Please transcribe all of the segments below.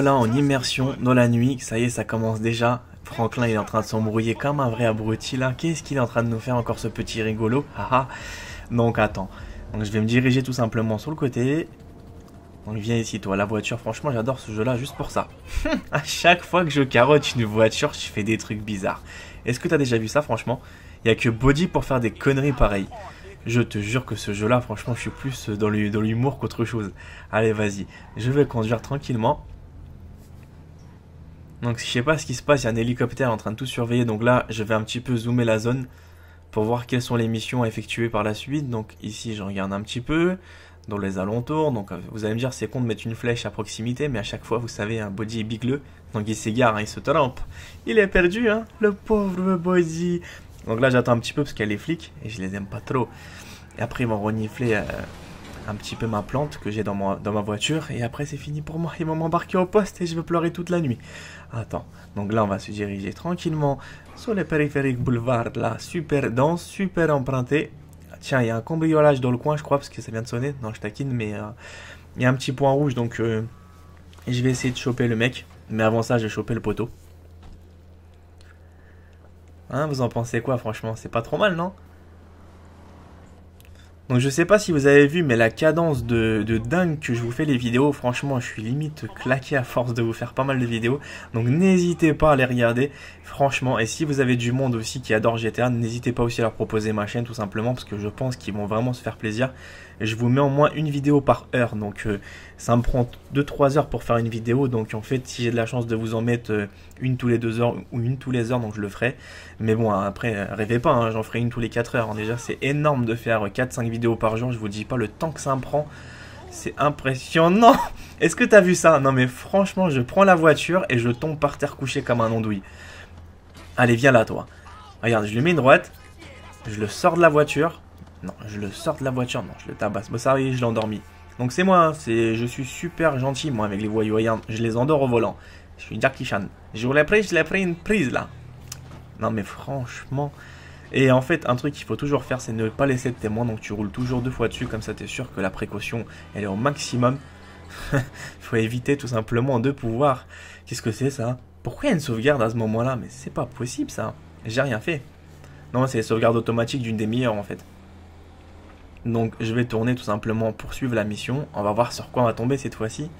revoilà en immersion dans la nuit. Ça y est, ça commence déjà. Franklin il est en train de s'embrouiller comme un vrai abruti là. Qu'est-ce qu'il est en train de nous faire encore ce petit rigolo? Haha. Donc attends. Donc je vais me diriger tout simplement sur le côté. Donc viens ici toi, la voiture. Franchement j'adore ce jeu là juste pour ça. À chaque fois que je carotte une voiture, je fais des trucs bizarres. Est-ce que t'as déjà vu ça franchement? Il n'y a que Body pour faire des conneries pareilles. Je te jure que ce jeu là, franchement je suis plus dans l'humour qu'autre chose. Allez vas-y, je vais conduire tranquillement. Donc je sais pas ce qui se passe, il y a un hélicoptère en train de tout surveiller. Donc là je vais un petit peu zoomer la zone pour voir quelles sont les missions à effectuer par la suite. Donc ici je regarde un petit peu dans les alentours. Donc vous allez me dire c'est con de mettre une flèche à proximité, mais à chaque fois vous savez un Body est bigleux. Donc il s'égare, hein, il se trompe. Il est perdu hein, le pauvre Body. Donc là j'attends un petit peu parce qu'il y a les flics et je les aime pas trop. Et après ils vont renifler un petit peu ma plante que j'ai dans ma voiture. Et après c'est fini pour moi, ils vont m'embarquer au poste et je vais pleurer toute la nuit. Attends, donc là on va se diriger tranquillement sur les périphériques boulevards là, super dense, super emprunté. Tiens, il y a un cambriolage dans le coin je crois parce que ça vient de sonner. Non je taquine mais il y a un petit point rouge donc je vais essayer de choper le mec. Mais avant ça je vais choper le poteau. Hein, vous en pensez quoi franchement? C'est pas trop mal non? Donc je sais pas si vous avez vu mais la cadence de dingue que je vous fais les vidéos, franchement je suis limite claqué à force de vous faire pas mal de vidéos. Donc n'hésitez pas à les regarder franchement, et si vous avez du monde aussi qui adore GTA, n'hésitez pas aussi à leur proposer ma chaîne tout simplement parce que je pense qu'ils vont vraiment se faire plaisir. Et je vous mets au moins une vidéo par heure, donc ça me prend 2-3 heures pour faire une vidéo. Donc en fait si j'ai de la chance de vous en mettre une tous les 2 heures ou une tous les heures, donc je le ferai. Mais bon après rêvez pas, hein, j'en ferai une tous les 4 heures. Déjà c'est énorme de faire 4-5 vidéos par jour, je vous dis pas le temps que ça me prend. C'est impressionnant. Est-ce que t'as vu ça? Non mais franchement je prends la voiture et je tombe par terre couché comme un andouille. Allez viens là toi. Regarde, je lui mets une droite, je le sors de la voiture. Non, je le sors de la voiture, non, je le tabasse. Bon, ça y est, je l'ai endormi. Donc c'est moi, hein, je suis super gentil, moi, avec les voyous. Regarde, je les endors au volant. Je suis Jackie Chan. Je l'ai pris une prise, là. Non, mais franchement... Et en fait, un truc qu'il faut toujours faire, c'est ne pas laisser de témoin. Donc tu roules toujours 2 fois dessus, comme ça, t'es sûr que la précaution, elle est au maximum. Il faut éviter tout simplement de pouvoir... Qu'est-ce que c'est, ça? Pourquoi il y a une sauvegarde à ce moment-là? Mais c'est pas possible, ça. J'ai rien fait. Non, c'est les sauvegardes automatiques d'une des meilleures, en fait. Donc je vais tourner tout simplement pour suivre la mission. On va voir sur quoi on va tomber cette fois-ci.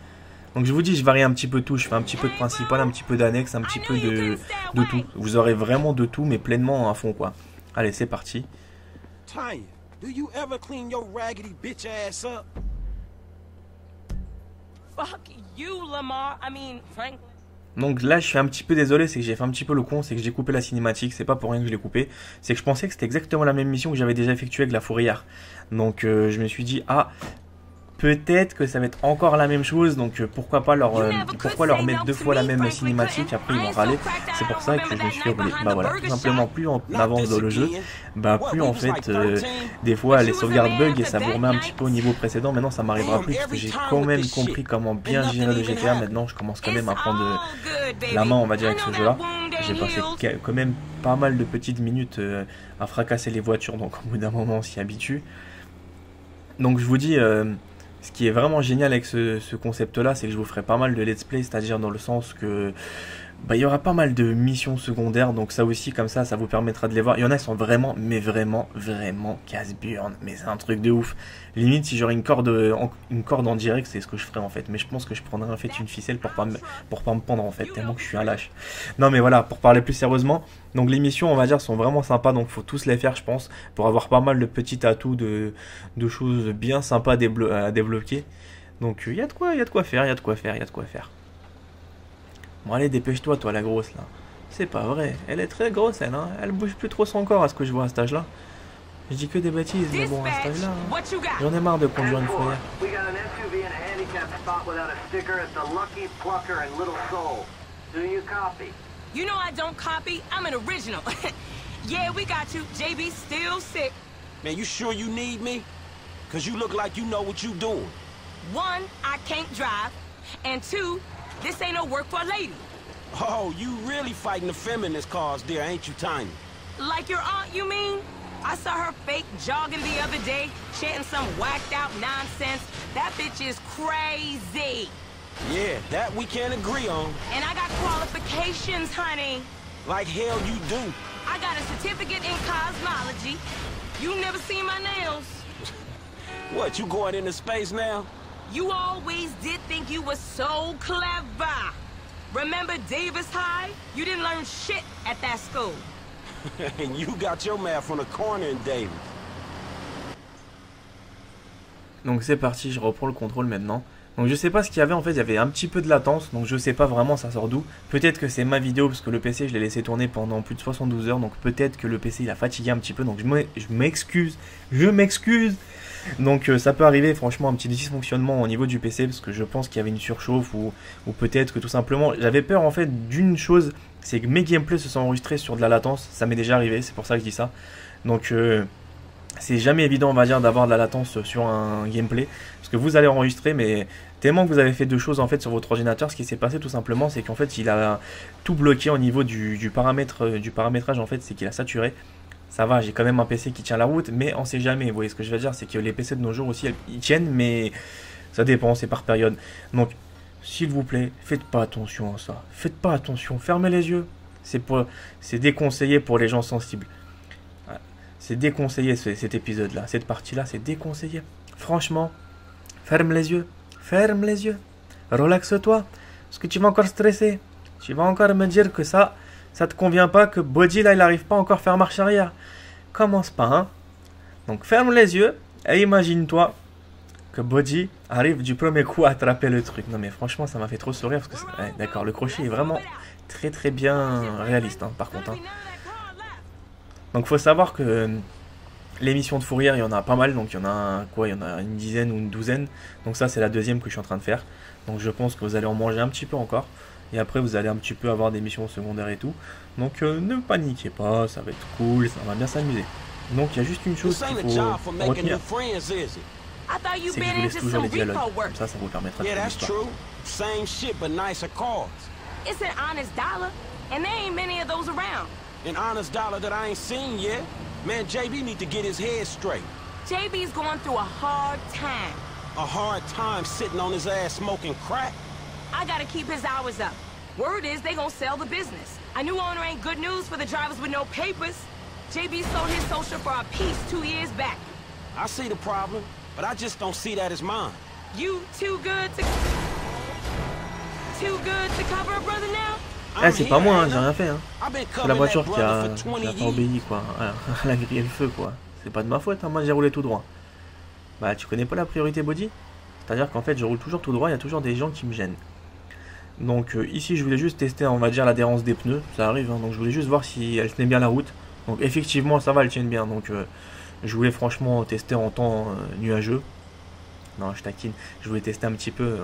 Donc je vous dis, je varie un petit peu tout. Je fais un petit peu de principal, un petit peu d'annexe, un petit peu de tout. Vous aurez vraiment de tout, mais pleinement à fond quoi. Allez, c'est parti. Donc là je suis un petit peu désolé, c'est que j'ai fait un petit peu le con, c'est que j'ai coupé la cinématique, c'est pas pour rien que je l'ai coupé, c'est que je pensais que c'était exactement la même mission que j'avais déjà effectuée avec la fourrière. Donc je me suis dit, ah, peut-être que ça va être encore la même chose, donc pourquoi leur mettre 2 fois la même cinématique, après ils vont râler. C'est pour ça que je me suis roulé. Bah voilà, tout simplement plus on avance dans le jeu, bah plus en fait des fois les sauvegardes bug et ça vous remet un petit peu au niveau précédent. Maintenant ça m'arrivera plus parce que j'ai quand même compris comment bien gérer le GTA. Maintenant je commence quand même à prendre la main on va dire avec ce jeu là. J'ai passé quand même pas mal de petites minutes à fracasser les voitures, donc au bout d'un moment on s'y habitue. Donc je vous dis... ce qui est vraiment génial avec ce concept-là, c'est que je vous ferai pas mal de let's play, c'est-à-dire dans le sens que bah, il y aura pas mal de missions secondaires, donc ça aussi, comme ça vous permettra de les voir. Il y en a qui sont vraiment, mais vraiment casse-burn, mais c'est un truc de ouf. Limite, si j'aurais une corde en direct, c'est ce que je ferais en fait, mais je pense que je prendrais en fait une ficelle pour pas me pendre en fait, tellement que je suis un lâche. Non mais voilà, pour parler plus sérieusement, donc les missions, on va dire, sont vraiment sympas, donc faut tous les faire, je pense, pour avoir pas mal de petits atouts, de choses bien sympas à débloquer. Donc il y a de quoi faire. Bon allez, dépêche-toi toi la grosse là. C'est pas vrai, elle est très grosse elle, hein. Elle bouge plus trop son corps à ce que je vois à cet âge là. Je dis que des bêtises, mais bon à cet âge là, hein, j'en ai marre de conduire une fourrière. You know I don't copy, I'm an original. Yeah, we got you. JB still sick. Man, you sure you need me? Cause you look like you know what you doing. 1, I can't drive. And 2, this ain't no work for a lady. Oh, you really fighting the feminist cause there, ain't you, Tiny? Like your aunt, you mean? I saw her fake jogging the other day, chanting some whacked out nonsense. That bitch is crazy. Yeah, that we can agree on. And I got qualifications, honey. Like hell you do. I got a certificate in cosmology. You never seen my nails. What, you going into space now? You always did think you were so clever. Remember Davis High? You didn't learn shit at that school. And you got your math from the corner in Davis. Donc c'est parti, je reprends le contrôle maintenant. Donc je sais pas ce qu'il y avait, en fait il y avait un petit peu de latence, donc je sais pas vraiment ça sort d'où. Peut-être que c'est ma vidéo parce que le PC je l'ai laissé tourner pendant plus de 72 heures, donc peut-être que le PC il a fatigué un petit peu, donc je m'excuse. Donc ça peut arriver, franchement, un petit dysfonctionnement au niveau du PC parce que je pense qu'il y avait une surchauffe ou peut-être que tout simplement j'avais peur en fait d'une chose, c'est que mes gameplays se sont enregistrés sur de la latence. Ça m'est déjà arrivé, c'est pour ça que je dis ça. Donc c'est jamais évident, on va dire, d'avoir de la latence sur un gameplay parce que vous allez enregistrer, mais tellement que vous avez fait deux choses en fait sur votre ordinateur, ce qui s'est passé tout simplement, c'est qu'en fait il a tout bloqué au niveau du paramétrage en fait, c'est qu'il a saturé. Ça va, j'ai quand même un PC qui tient la route, mais on sait jamais. Vous voyez ce que je veux dire, c'est que les PC de nos jours aussi, ils tiennent, mais ça dépend, c'est par période. Donc, s'il vous plaît, faites pas attention à ça. Faites pas attention, fermez les yeux. C'est déconseillé pour les gens sensibles. C'est déconseillé cet épisode-là, cette partie-là, c'est déconseillé. Franchement, ferme les yeux, relaxe-toi, parce que tu vas encore stresser. Tu vas encore me dire que ça te convient pas, que Body là il arrive pas encore à faire marche arrière. Commence pas, hein. Donc ferme les yeux et imagine-toi que Body arrive du premier coup à attraper le truc. Non mais franchement ça m'a fait trop sourire parce que ouais, d'accord, le crochet est vraiment très bien réaliste hein, par contre. Hein. Donc faut savoir que l'émission de Fourrière il y en a pas mal, donc il y en a quoi, il y en a une dizaine ou une douzaine. Donc ça c'est la deuxième que je suis en train de faire. Donc je pense que vous allez en manger un petit peu encore. Et après vous allez un petit peu avoir des missions secondaires et tout. Donc ne paniquez pas, ça va être cool, ça va bien s'amuser. Donc il y a juste une chose qu'il faut retenir. C'est que je vous laisse toujours les dialogues. Comme ça vous permettra de faire l'histoire. Same shit but nicer cars. It's an honest dollar, and there ain't many of those around. An honest dollar that I ain't seen yet. Man, JB need to get his head straight. JB's going through a hard time. A hard time sitting on his ass smoking crack. I gotta keep his hours up. Word is they gonna sell the business. A new owner ain't good news for the drivers with no papers. JB sold his social for a piece 2 years back. I see the problem, but I just don't see that as mine. You too good to cover a brother now? Ah c'est pas moi, hein, j'ai rien fait. Hein. C'est la voiture qui a pas obéi quoi. Elle a grillé le feu quoi. C'est pas de ma faute, hein. Moi j'ai roulé tout droit. Bah tu connais pas la priorité Body? C'est-à-dire qu'en fait je roule toujours tout droit, il y a toujours des gens qui me gênent. Donc ici je voulais juste tester on va dire l'adhérence des pneus, ça arrive hein, donc je voulais juste voir si elle tenait bien la route. Donc effectivement ça va, elle tient bien, donc je voulais franchement tester en temps nuageux. Non je taquine, je voulais tester un petit peu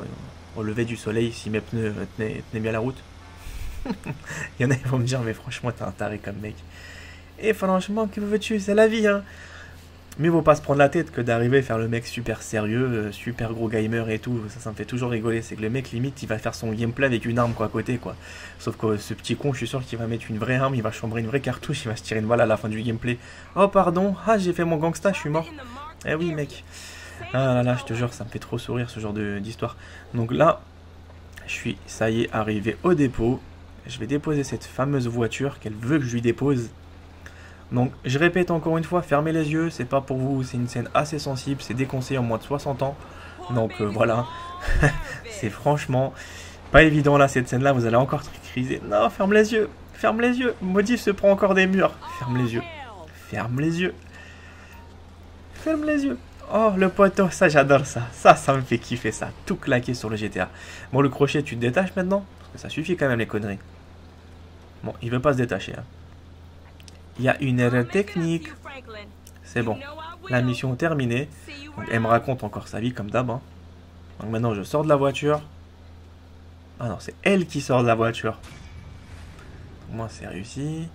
au lever du soleil si mes pneus tenaient bien la route. Il y en a qui vont me dire mais franchement t'es un taré comme mec. Et franchement que veux-tu, c'est la vie hein. Mais vaut pas se prendre la tête que d'arriver à faire le mec super sérieux, super gros gamer et tout, ça me fait toujours rigoler, c'est que le mec limite il va faire son gameplay avec une arme quoi à côté quoi. Sauf que ce petit con je suis sûr qu'il va mettre une vraie arme, il va chambrer une vraie cartouche, il va se tirer une balle à la fin du gameplay. Oh pardon, ah j'ai fait mon gangsta, je suis mort. Eh oui mec. Ah là là, je te jure ça me fait trop sourire ce genre d'histoire. Donc là, je suis, ça y est, arrivé au dépôt. Je vais déposer cette fameuse voiture qu'elle veut que je lui dépose. Donc je répète encore une fois, fermez les yeux, c'est pas pour vous, c'est une scène assez sensible, c'est déconseillé en moins de 60 ans. Donc voilà, c'est franchement pas évident là cette scène là, vous allez encore criser. Non, ferme les yeux, Modif se prend encore des murs. Ferme les yeux, ferme les yeux, ferme les yeux. Oh le poteau, ça j'adore ça, ça me fait kiffer ça, tout claquer sur le GTA. Bon le crochet tu te détaches maintenant, parce que ça suffit quand même les conneries. Bon il veut pas se détacher hein. Il y a une erreur technique. C'est bon. La mission est terminée. Donc, elle me raconte encore sa vie comme d'hab. Hein. Donc maintenant je sors de la voiture. Ah non, c'est elle qui sort de la voiture. Moi c'est réussi.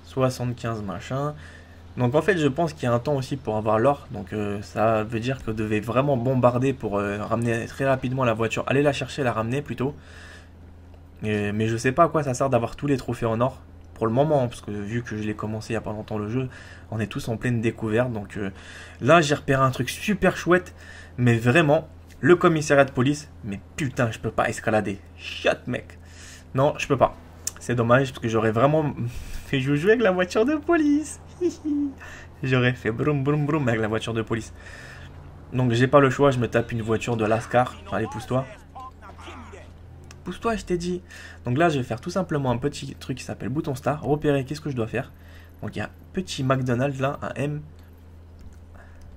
75 machin. Donc en fait je pense qu'il y a un temps aussi pour avoir l'or. Donc ça veut dire que vous devez vraiment bombarder pour ramener très rapidement la voiture. Allez la chercher, la ramener plutôt. Mais je sais pas à quoi ça sert d'avoir tous les trophées en or. Pour le moment, parce que vu que je l'ai commencé il n'y a pas longtemps le jeu, on est tous en pleine découverte. Donc là, j'ai repéré un truc super chouette, mais vraiment, le commissariat de police. Mais putain, je peux pas escalader. Shut, mec. Non, je peux pas. C'est dommage parce que j'aurais vraiment fait jouer avec la voiture de police. J'aurais fait broum broum broum avec la voiture de police. Donc j'ai pas le choix, je me tape une voiture de Lascar. Allez, pousse-toi. Pousse-toi, je t'ai dit. Donc là, je vais faire tout simplement un petit truc qui s'appelle bouton start. Repérer qu'est-ce que je dois faire. Donc il y a petit McDonald's là, un M.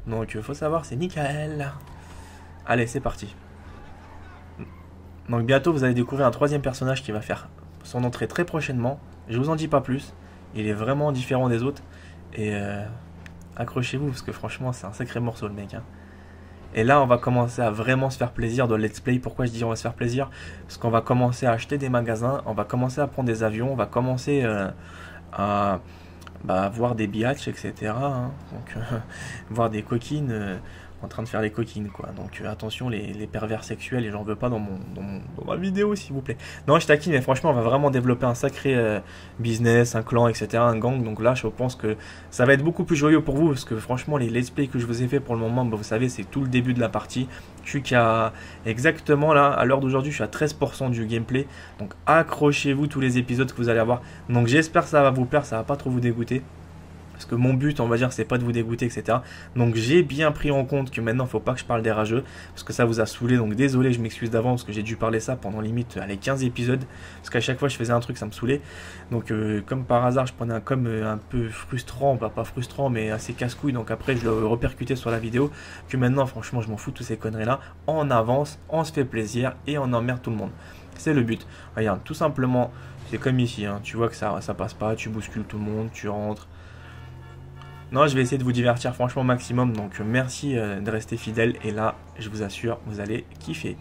Donc faut savoir, c'est nickel. Allez, c'est parti. Donc bientôt, vous allez découvrir un troisième personnage qui va faire son entrée très prochainement. Je vous en dis pas plus. Il est vraiment différent des autres. Et accrochez-vous parce que franchement, c'est un sacré morceau le mec. Hein. Et là, on va commencer à vraiment se faire plaisir dans le let's play. Pourquoi je dis on va se faire plaisir? Parce qu'on va commencer à acheter des magasins, on va commencer à prendre des avions, on va commencer à voir des biatchs, etc. Hein. Donc, voir des coquines en train de faire les coquines, quoi. Donc, attention, les pervers sexuels, et j'en veux pas dans ma vidéo, s'il vous plaît. Non, je taquine, mais franchement, on va vraiment développer un sacré business, un clan, etc., un gang. Donc là, je pense que ça va être beaucoup plus joyeux pour vous, parce que franchement, les let's play que je vous ai fait pour le moment, bah, vous savez, c'est tout le début de la partie. Je suis qu'à exactement là, à l'heure d'aujourd'hui, je suis à 13% du gameplay. Donc accrochez-vous tous les épisodes que vous allez avoir. Donc j'espère que ça va vous plaire, ça va pas trop vous dégoûter. Parce que mon but, on va dire, c'est pas de vous dégoûter, etc. Donc j'ai bien pris en compte que maintenant, il faut pas que je parle des rageux. Parce que ça vous a saoulé. Donc désolé, je m'excuse d'avance. Parce que j'ai dû parler ça pendant limite les 15 épisodes. Parce qu'à chaque fois, je faisais un truc, ça me saoulait. Donc comme par hasard, je prenais un un peu frustrant. Pas frustrant, mais assez casse-couille. Donc après, je le repercutais sur la vidéo. Que maintenant, franchement, je m'en fous de toutes ces conneries-là. On avance, on se fait plaisir et on emmerde tout le monde. C'est le but. Regarde, tout simplement, c'est comme ici. Hein. Tu vois que ça passe pas. Tu bouscules tout le monde. Tu rentres. Non, je vais essayer de vous divertir franchement au maximum. Donc merci de rester fidèle. Et là, je vous assure, vous allez kiffer.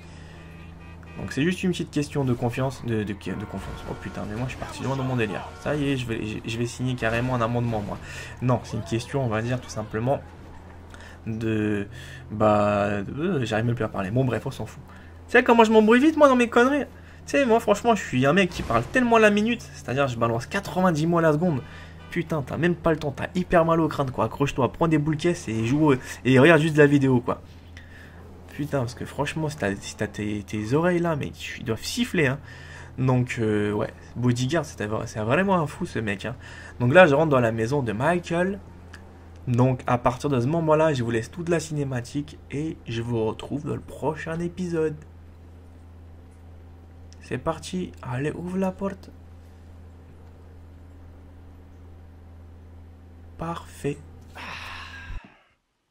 Donc c'est juste une petite question de confiance. De confiance. Oh putain, mais moi je suis parti loin dans mon délire. Ça y est, je vais signer carrément un amendement, moi. Non, c'est une question, on va dire tout simplement j'arrive même plus à parler. Bon bref, on s'en fout. Tu sais comment je m'embrouille vite moi dans mes conneries? Tu sais, moi franchement, je suis un mec qui parle tellement la minute. C'est-à-dire, je balance 90 mots à la seconde. Putain, t'as même pas le temps, t'as hyper mal au crâne, quoi. Accroche-toi, prends des boules caisses et joue et regarde juste la vidéo, quoi. Putain, parce que franchement, si t'as tes oreilles là, mais ils doivent siffler, hein. Donc, ouais, Bodyguard, c'est vraiment un fou, ce mec, hein. Donc là, je rentre dans la maison de Michael. Donc, à partir de ce moment-là, je vous laisse toute la cinématique et je vous retrouve dans le prochain épisode. C'est parti, allez, ouvre la porte. Parfait.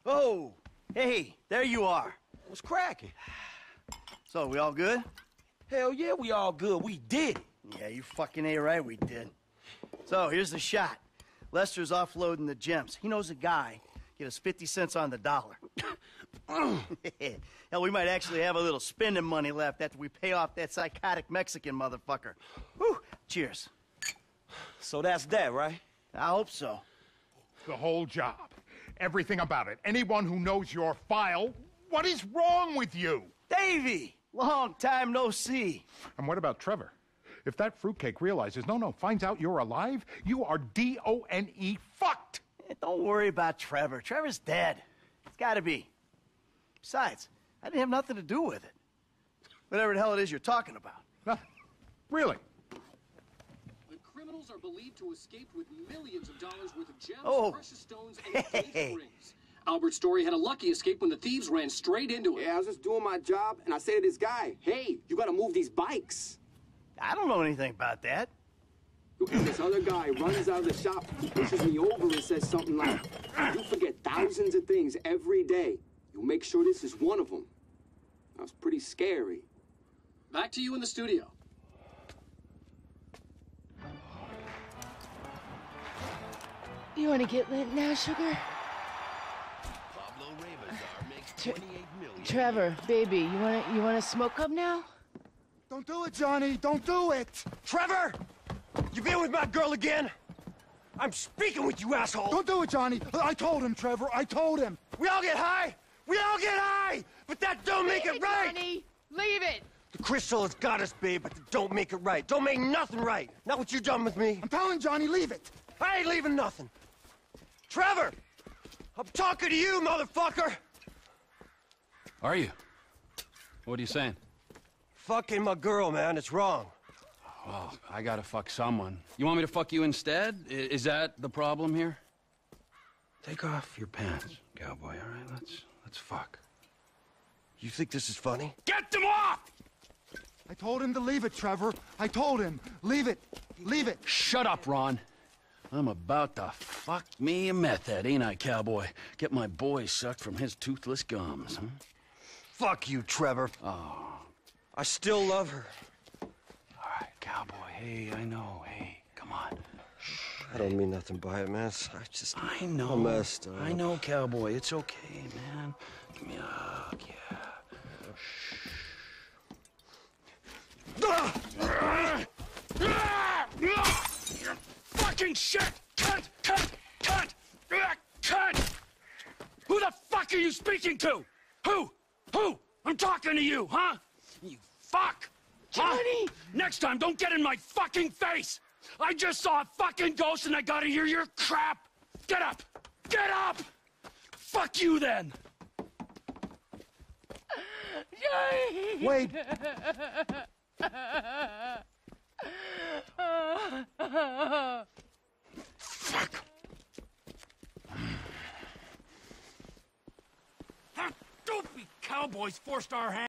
Oh, hey, there you are. What's cracking? So, we all good? Hell yeah, we all good. We did it. Yeah, you fucking ain't right, we did. So, here's the shot. Lester's offloading the gems. He knows a guy. Get us 50 cents on the dollar. Hell, we might actually have a little spending money left after we pay off that psychotic Mexican motherfucker. Whew, cheers. So that's that, right? I hope so. The whole job. Everything about it. Anyone who knows your file, what is wrong with you? Davey! Long time no see. And what about Trevor? If that fruitcake realizes, finds out you're alive, you are D-O-N-E fucked! Don't worry about Trevor. Trevor's dead. It's gotta be. Besides, I didn't have nothing to do with it. Whatever the hell it is you're talking about. Nothing. Really? Criminals are believed to escape with millions of dollars worth of gems, precious stones, and engagement rings. Albert Story had a lucky escape when the thieves ran straight into him. Yeah, I was just doing my job, and I say to this guy, hey, you gotta move these bikes. I don't know anything about that. And this other guy runs out of the shop, pushes me over and says something like, you forget thousands of things every day. You make sure this is one of them. That was pretty scary. Back to you in the studio. You want to get lit now, sugar? Trevor, baby, you want to smoke up now? Don't do it, Johnny. Don't do it. Trevor! You been with my girl again? I'm speaking with you, asshole! Don't do it, Johnny. I told him, Trevor. I told him. We all get high! We all get high! But that don't make it right! Johnny, leave it! The crystal has got us, babe, but it don't make it right. Don't make nothing right. Not what you done with me. I'm telling Johnny, leave it. I ain't leaving nothing. Trevor! I'm talking to you, motherfucker! Are you? What are you saying? Fucking my girl, man. It's wrong. Well, I gotta fuck someone. You want me to fuck you instead? Is that the problem here? Take off your pants, cowboy, all right? Let's fuck. You think this is funny? Get them off! I told him to leave it, Trevor. I told him. Leave it. Leave it. Shut up, Ron. I'm about to fuck me a meth head, ain't I, cowboy? Get my boy sucked from his toothless gums, huh? Fuck you, Trevor. Oh. I still love her. All right, cowboy. Hey, I know. Hey, come on. I don't mean nothing by it, man. I know. I'm messed up. I know, cowboy. It's okay, man. Give me a hug, yeah. Fucking shit! Cut! Who the fuck are you speaking to? Who? I'm talking to you, huh? You fuck! Johnny! Huh? Next time, don't get in my fucking face! I just saw a fucking ghost and I gotta hear your crap! Get up! Get up! Fuck you then! Johnny! Wait. Fuck! That dopey cowboys forced our hand.